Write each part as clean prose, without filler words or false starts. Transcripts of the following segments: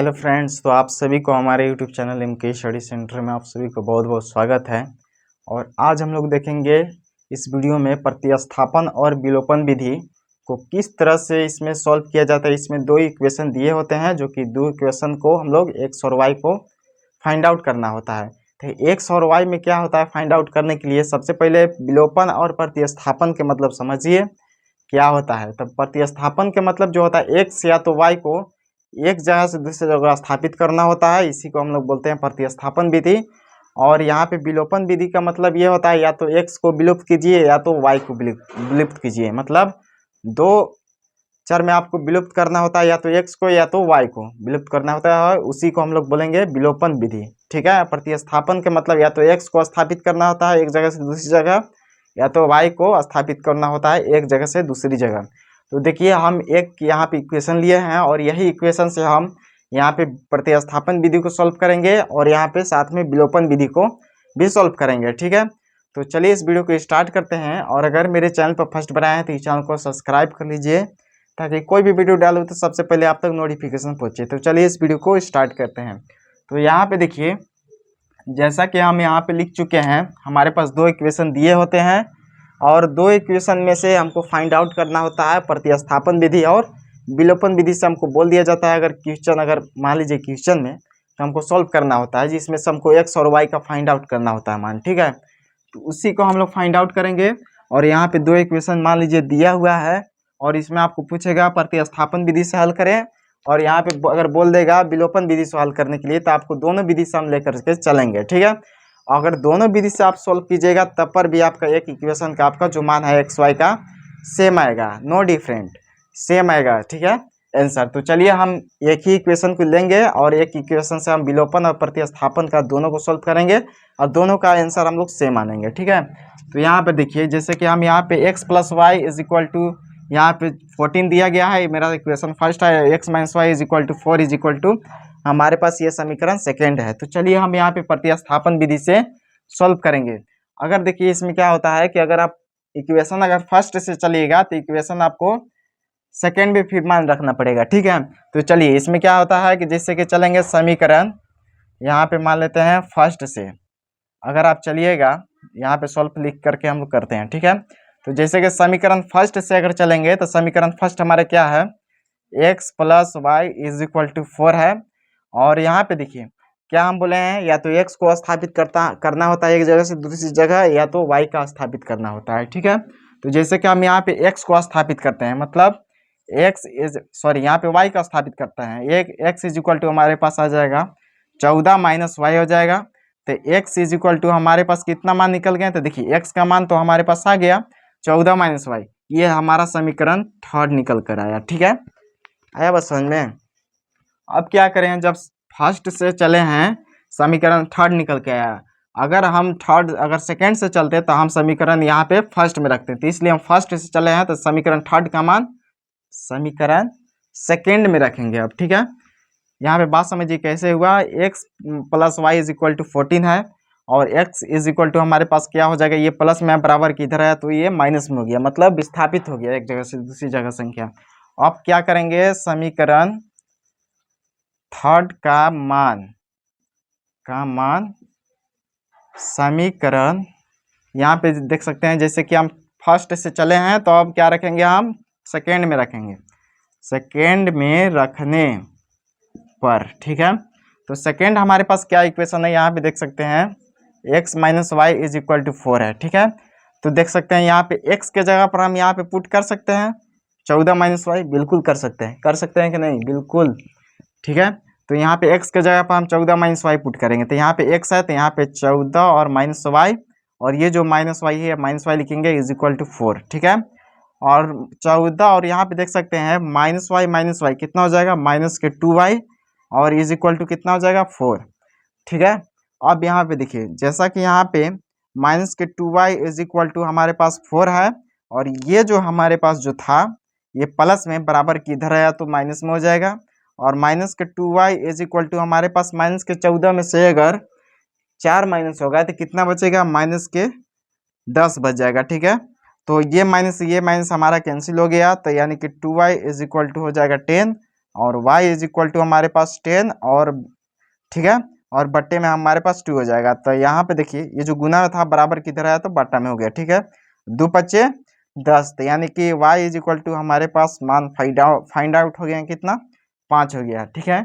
Hello friends, तो आप सभी को हमारे YouTube channel MK study centre में आप सभी को बहुत बहुत स्वागत है। और आज हम लोग देखेंगे इस वीडियो में प्रतिस्थापन और विलोपन विधि को किस तरह से इसमें सॉल्व किया जाता है। इसमें दो इक्वेशन दिए होते हैं, जो कि दो इक्वेशन को हम लोग एक्स और वाई को फाइंड आउट करना होता है। तो एक्स और वाई में क्या होता है फाइंड आउट करने के लिए सबसे पहले विलोपन और प्रतिस्थापन के मतलब समझिए क्या होता है। तब प्रतिस्थापन के मतलब जो होता है एक्स या तो वाई को एक जगह से दूसरी जगह स्थापित करना होता है, इसी को हम लोग बोलते हैं प्रतिस्थापन विधि। और यहाँ पे विलोपन विधि का मतलब ये होता है या तो एक्स को विलुप्त कीजिए या तो वाई को विलुप्त कीजिए। मतलब दो चर में आपको विलुप्त करना होता है, या तो एक्स को या तो वाई को विलुप्त करना होता है, उसी को हम लोग बोलेंगे विलोपन विधि। ठीक है। प्रतिस्थापन के मतलब या तो एक्स को स्थापित करना होता है एक जगह से दूसरी जगह, या तो वाई को स्थापित करना होता है एक जगह से दूसरी जगह। तो देखिए हम एक यहाँ पे इक्वेशन लिए हैं और यही इक्वेशन से हम यहाँ पे प्रतिस्थापन विधि को सॉल्व करेंगे और यहाँ पे साथ में विलोपन विधि को भी सॉल्व करेंगे। ठीक है। तो चलिए इस वीडियो को स्टार्ट करते हैं। और अगर मेरे चैनल पर फर्स्ट बनाए हैं तो इस चैनल को सब्सक्राइब कर लीजिए, ताकि कोई भी वीडियो डालूँ तो सबसे पहले आप तक नोटिफिकेशन पहुँचे। तो चलिए इस वीडियो को स्टार्ट करते हैं। तो यहाँ पे देखिए, जैसा कि हम यहाँ पे लिख चुके हैं, हमारे पास दो इक्वेशन दिए होते हैं और दो इक्वेशन में से हमको फाइंड आउट करना होता है प्रतिस्थापन विधि और विलोपन विधि से हमको बोल दिया जाता है। अगर मान लीजिए क्वेश्चन में तो हमको सॉल्व करना होता है, जिसमें से हमको एक्स और वाई का फाइंड आउट करना होता है मान। ठीक है। तो उसी को हम लोग फाइंड आउट करेंगे। और यहाँ पे दो इक्वेशन मान लीजिए दिया हुआ है और इसमें आपको पूछेगा प्रतिस्थापन विधि से हल करें, और यहाँ पे अगर बोल देगा विलोपन विधि से हल करने के लिए, तो आपको दोनों विधि से हम लेकर के चलेंगे। ठीक है। अगर दोनों विधि से आप सॉल्व कीजिएगा तब पर भी आपका एक इक्वेशन का आपका जो मान है एक्स वाई का सेम आएगा, नो डिफरेंट, सेम आएगा। ठीक है आंसर। तो चलिए हम एक ही इक्वेशन को लेंगे और एक इक्वेशन से हम विलोपन और प्रतिस्थापन का दोनों को सॉल्व करेंगे और दोनों का आंसर हम लोग सेम आनेंगे। ठीक है। तो यहाँ पे देखिए, जैसे कि हम यहाँ पे x plus y is equal to, यहाँ पे 14 दिया गया है, मेरा इक्वेशन फर्स्ट है। X minus y is equal to 4 is equal to, हमारे पास ये समीकरण सेकेंड है। तो चलिए हम यहाँ पे प्रतिस्थापन विधि से सॉल्व करेंगे। अगर देखिए इसमें क्या होता है कि अगर आप इक्वेशन अगर फर्स्ट से चलिएगा तो इक्वेशन आपको सेकेंड में फिर मान रखना पड़ेगा। ठीक है। तो चलिए इसमें क्या होता है कि जैसे कि चलेंगे समीकरण यहाँ पे मान लेते हैं फर्स्ट से, अगर आप चलिएगा यहाँ पे सॉल्व लिख करके हम लोग करते हैं। ठीक है। तो जैसे कि समीकरण फर्स्ट से अगर चलेंगे तो समीकरण फर्स्ट हमारे क्या है, x plus y is equal to 4 है। और यहाँ पे देखिए क्या हम बोले हैं, या तो एक्स को स्थापित करना होता है एक जगह से दूसरी जगह, या तो वाई का स्थापित करना होता है। ठीक है। तो जैसे कि हम यहाँ पे एक्स को स्थापित करते हैं, मतलब यहाँ पे वाई का स्थापित करते हैं, एक एक्स इज इक्वल टू हमारे पास आ जाएगा 14 माइनस वाई हो जाएगा। तो एक्स इज इक्वल टू हमारे पास कितना मान निकल गया, तो देखिए एक्स का मान तो हमारे पास आ गया 14 माइनस वाई, ये हमारा समीकरण थर्ड निकल कर आया। ठीक है, आया बस समझ में। अब क्या करें, जब फर्स्ट से चले हैं समीकरण थर्ड निकल के आया, अगर सेकंड से चलते तो हम समीकरण यहाँ पे फर्स्ट में रखते हैं, तो इसलिए हम फर्स्ट से चले हैं तो समीकरण थर्ड का मान समीकरण सेकंड में रखेंगे अब। ठीक है। यहाँ पे बात समझिए कैसे हुआ, x plus y is equal to 14 है और एक्स इज इक्वल टू हमारे पास क्या हो जाएगा, ये प्लस में बराबर की इधर है तो ये माइनस में हो गया, मतलब विस्थापित हो गया एक जगह से दूसरी जगह संख्या। अब क्या करेंगे, समीकरण थर्ड का मान समीकरण यहाँ पे देख सकते हैं, जैसे कि हम फर्स्ट से चले हैं तो अब क्या रखेंगे, हम सेकेंड में रखेंगे, सेकेंड में रखने पर। ठीक है। तो सेकेंड हमारे पास क्या इक्वेशन है, यहाँ पे देख सकते हैं x minus y is equal to 4 है। ठीक है। तो देख सकते हैं यहाँ पे एक्स के जगह पर हम यहाँ पे पुट कर सकते हैं 14 माइनस वाई, बिल्कुल कर सकते हैं कि नहीं, बिल्कुल। ठीक है। तो यहाँ पे x के जगह पर हम 14 माइनस वाई पुट करेंगे, तो यहाँ पे x है तो यहाँ पे 14 और माइनस वाई, और ये जो माइनस वाई है माइनस वाई लिखेंगे इज इक्वल टू 4। ठीक है। और 14 और यहाँ पे देख सकते हैं माइनस वाई कितना हो जाएगा, माइनस के 2y, और इज इक्वल टू कितना हो जाएगा 4। ठीक है। अब यहाँ पे देखिए, जैसा कि यहाँ पे माइनस के 2y इज इक्वल टू हमारे पास 4 है, और ये जो हमारे पास जो था ये प्लस में बराबर की इधर आया तो माइनस में हो जाएगा, और माइनस के 2y इज इक्वल टू हमारे पास माइनस के 14 में से अगर 4 माइनस होगा तो कितना बचेगा, माइनस के 10 बच जाएगा। ठीक है। तो ये माइनस हमारा कैंसिल हो गया, तो यानी कि 2y इज इक्वल टू हो जाएगा 10, और y इज इक्वल टू हमारे पास 10 और ठीक है, और बट्टे में हमारे पास 2 हो जाएगा। तो यहाँ पे देखिए ये जो गुना में था बराबर किधर आया तो बट्टा में हो गया। ठीक है, 2 पच्चे 10, तो यानी कि y इज इक्वल टू हमारे पास मान फाइंड आउट हो गया कितना, 5 हो गया। ठीक है,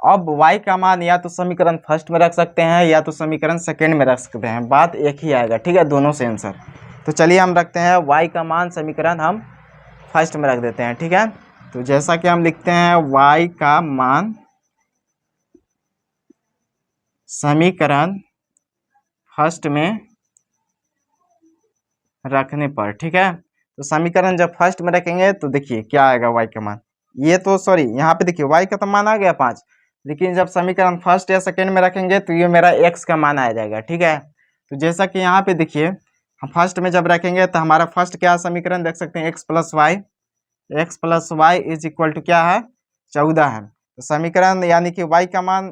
अब y का मान या तो समीकरण फर्स्ट में रख सकते हैं या तो समीकरण सेकंड में रख सकते हैं, बात एक ही आएगा। ठीक है, दोनों से आंसर। तो चलिए हम रखते हैं y का मान समीकरण हम फर्स्ट में रख देते हैं। ठीक है, तो जैसा कि हम लिखते हैं y का मान समीकरण फर्स्ट में रखने पर, ठीक है, तो समीकरण जब फर्स्ट में रखेंगे तो देखिए क्या आएगा y का मान। ये तो सॉरी यहाँ पे देखिए y का तो मान आ गया 5, लेकिन जब समीकरण फर्स्ट या सेकंड में रखेंगे तो ये मेरा x का मान आ जाएगा। ठीक है, तो जैसा कि यहाँ पे देखिए हम फर्स्ट में जब रखेंगे तो हमारा फर्स्ट क्या समीकरण देख सकते हैं, x plus y is equal to क्या है, 14 है। तो समीकरण यानी कि y का मान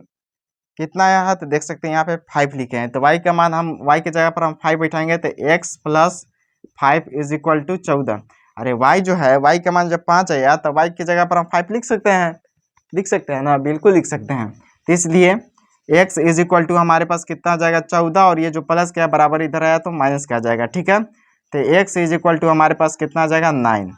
कितना आया है तो देख सकते हैं यहाँ पे 5 लिखे हैं, तो y का मान हम y की जगह पर हम 5 बैठाएंगे तो x plus 5 is equal to 14। अरे y जो है y का मान जब 5 आया तो y की जगह पर हम 5 लिख सकते हैं ना, बिल्कुल लिख सकते हैं। तो इसलिए x इज इक्वल टू हमारे पास कितना आ जाएगा 14, और ये जो प्लस क्या बराबर इधर आया तो माइनस क्या आ जाएगा। ठीक है, तो x इज इक्वल टू हमारे पास कितना आ जाएगा 9।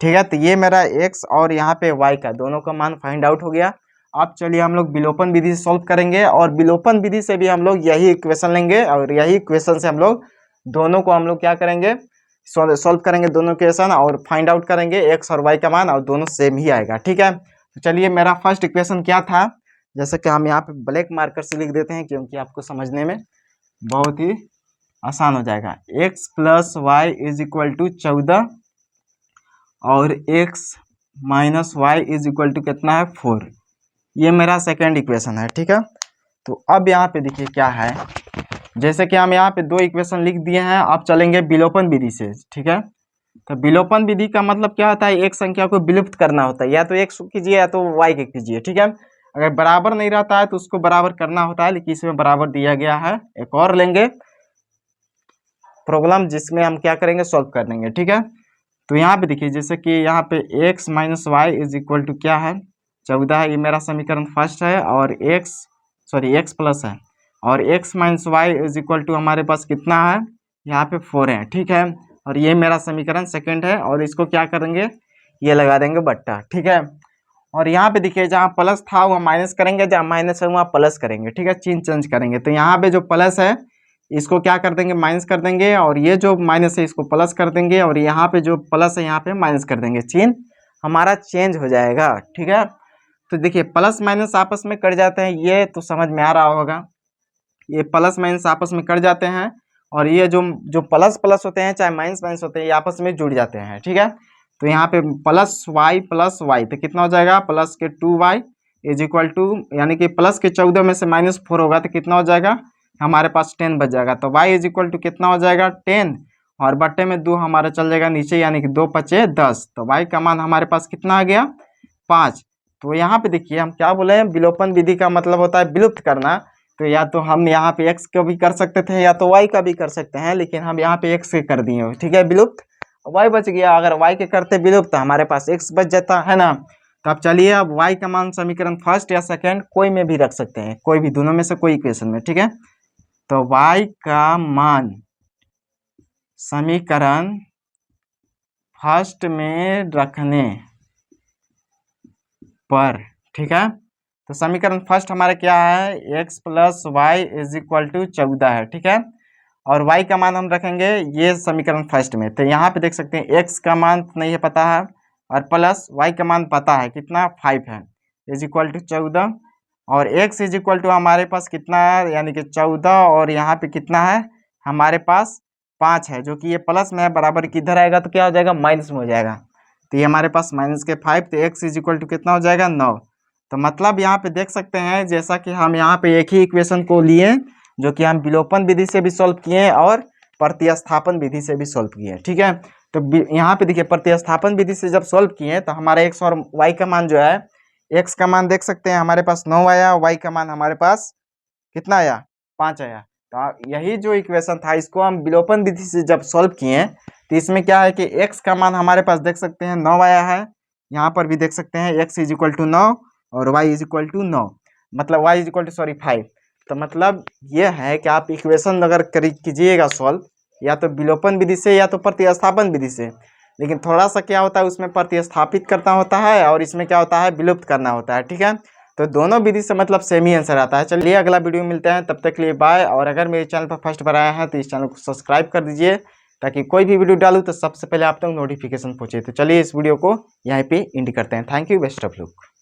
ठीक है, तो ये मेरा x और यहाँ पे y का दोनों का मान फाइंड आउट हो गया। अब चलिए हम लोग विलोपन विधि से सॉल्व करेंगे, और विलोपन विधि से भी हम लोग यही इक्वेशन लेंगे, और यही इक्वेशन से हम लोग दोनों को हम लोग क्या करेंगे, सॉल्व करेंगे दोनों इक्वेशन और फाइंड आउट करेंगे x और y का मान, और दोनों सेम ही आएगा। ठीक है, तो चलिए मेरा फर्स्ट इक्वेशन क्या था, जैसे कि हम यहाँ पे ब्लैक मार्कर से लिख देते हैं क्योंकि आपको समझने में बहुत ही आसान हो जाएगा। x plus y is equal to 14 और x minus y is equal to कितना है 4, ये मेरा सेकेंड इक्वेशन है। ठीक है, तो अब यहाँ पे देखिए क्या है, जैसे कि हम यहाँ पे दो इक्वेशन लिख दिए हैं, अब चलेंगे विलोपन विधि से। ठीक है, तो विलोपन विधि का मतलब क्या होता है, एक संख्या को विलुप्त करना होता है, या तो x कीजिए या तो y के कीजिए। ठीक है, अगर बराबर नहीं रहता है तो उसको बराबर करना होता है, लेकिन इसमें बराबर दिया गया है। एक और लेंगे प्रॉब्लम जिसमें हम क्या करेंगे, सॉल्व कर देंगे। ठीक है, तो यहाँ पे देखिए जैसे कि यहाँ पे x minus y is equal to क्या है 14 है, ये मेरा समीकरण फर्स्ट है, और x प्लस है, और x minus y is equal to हमारे पास कितना है यहाँ पे 4 है। ठीक है, और ये मेरा समीकरण सेकंड है, और इसको क्या करेंगे, ये लगा देंगे बट्टा। ठीक है, और यहाँ पे देखिए जहाँ प्लस था वहाँ माइनस करेंगे, जहाँ माइनस है वहाँ प्लस करेंगे। ठीक है, चिन्ह चेंज करेंगे, तो यहाँ पे जो प्लस है इसको क्या कर देंगे, माइनस कर देंगे, और ये जो माइनस है इसको प्लस कर देंगे, और यहाँ पे जो प्लस है यहाँ पे माइनस कर देंगे, चिन्ह हमारा चेंज हो जाएगा। ठीक है, तो देखिए प्लस माइनस आपस में कट जाते हैं, ये तो समझ में आ रहा होगा, ये प्लस माइनस आपस में कट जाते हैं, और ये जो जो प्लस प्लस होते हैं चाहे माइनस माइनस होते हैं ये आपस में जुड़ जाते हैं। ठीक है, तो यहाँ पे प्लस वाई तो कितना हो जाएगा, प्लस के 2y इज इक्वल टू, यानी कि प्लस के 14 में से माइनस 4 होगा तो कितना हो जाएगा, हमारे पास 10 बच जाएगा। तो y इज इक्वल टू कितना हो जाएगा 10, और बट्टे में 2 हमारा चल जाएगा नीचे, यानी कि 2 पचे 10, तो y का मान हमारे पास कितना आ गया 5। तो यहाँ पे देखिए हम क्या बोले हैं, विलोपन विधि का मतलब होता है विलुप्त करना, तो या तो हम यहाँ पे x का भी कर सकते थे या तो y का भी कर सकते हैं, लेकिन हम यहाँ पे x के कर दिए। ठीक है, विलुप्त, y बच गया, अगर y के करते विलुप्त तो हमारे पास x बच जाता है ना। तो अब चलिए अब y का मान समीकरण फर्स्ट या सेकंड कोई में भी रख सकते हैं, कोई भी दोनों में से कोई इक्वेशन में। ठीक है, तो y का मान समीकरण फर्स्ट में रखने पर, ठीक है, तो समीकरण फर्स्ट हमारा क्या है, x plus y is equal to 14 है। ठीक है, और y का मान हम रखेंगे ये समीकरण फर्स्ट में, तो यहाँ पे देख सकते हैं x का मान नहीं है पता है, और प्लस y का मान पता है कितना 5 है, इज इक्वल टू 14, और x इज इक्वल टू हमारे पास कितना है, यानी कि 14, और यहाँ पे कितना है हमारे पास 5 है, जो कि ये प्लस में है, बराबर किधर आएगा तो क्या हो जाएगा, माइनस में हो जाएगा, तो ये हमारे पास माइनस के 5, तो x इज इक्वल टू कितना हो जाएगा 9। तो मतलब यहाँ पे देख सकते हैं जैसा कि हम यहाँ पे एक ही इक्वेशन को लिए जो कि हम विलोपन विधि से भी सॉल्व किए और प्रतिस्थापन विधि से भी सॉल्व किए। ठीक है, तो यहाँ पे देखिए प्रतिस्थापन विधि से जब सॉल्व किए तो हमारा x और y का मान जो है, x का मान देख सकते हैं हमारे पास 9 आया, y का मान हमारे पास कितना आया 5 आया। तो यही जो इक्वेशन था इसको हम विलोपन विधि से जब सॉल्व किए तो इसमें क्या है कि x का मान हमारे पास देख सकते हैं 9 आया है, यहाँ पर भी देख सकते हैं x इज इक्वल टू 9 और y इज इक्वल टू 9, मतलब y इज इक्वल टू 5। तो मतलब ये है कि आप इक्वेशन अगर कीजिएगा सॉल्व, या तो विलोपन विधि से या तो प्रतिस्थापन विधि से, लेकिन थोड़ा सा क्या होता है उसमें प्रतिस्थापित करना होता है और इसमें क्या होता है विलुप्त करना होता है, ठीक है। तो दोनों विधि से मतलब सेम ही आंसर आता है। चलिए अगला वीडियो मिलते हैं, तब तक के लिए बाय। और अगर मेरे चैनल पर फर्स्ट बार आए हैं तो इस चैनल को सब्सक्राइब कर दीजिए, ताकि कोई भी वीडियो डालूँ तो सबसे पहले आप तक नोटिफिकेशन पहुंचे। तो चलिए इस वीडियो को यहीं पे एंड करते हैं। Thank you, best of luck.